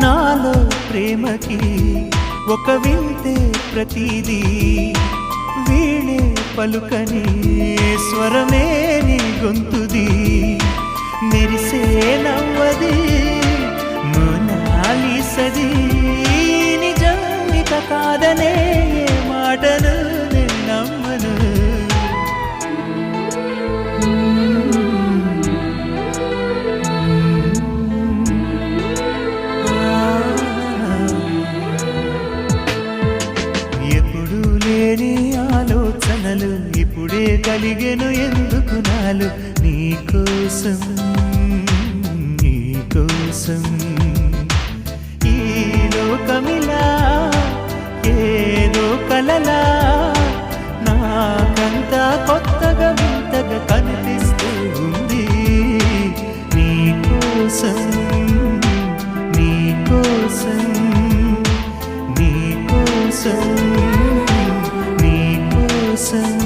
నాలో ప్రేమకి ఒక వింతే ప్రతిదీ వీణే పలుకని స్వరమే నీ గొంతుది మెరిసే నవ్వది మోనాలిసది నిజమిక కాదనే మాటను నేను నమ్మను ఎప్పుడు లేని ఆలోచనలు ఇప్పుడే కలిగెను ఎందుకు నాలు నీకోసం నీకోసం ఈ లోకమిలా ఏదో కలలా నాకంతా కొత్తగా వింతగా కనిపిస్తూ ఉంది నీకోసం నీకోసం నీకోసం నీకోసం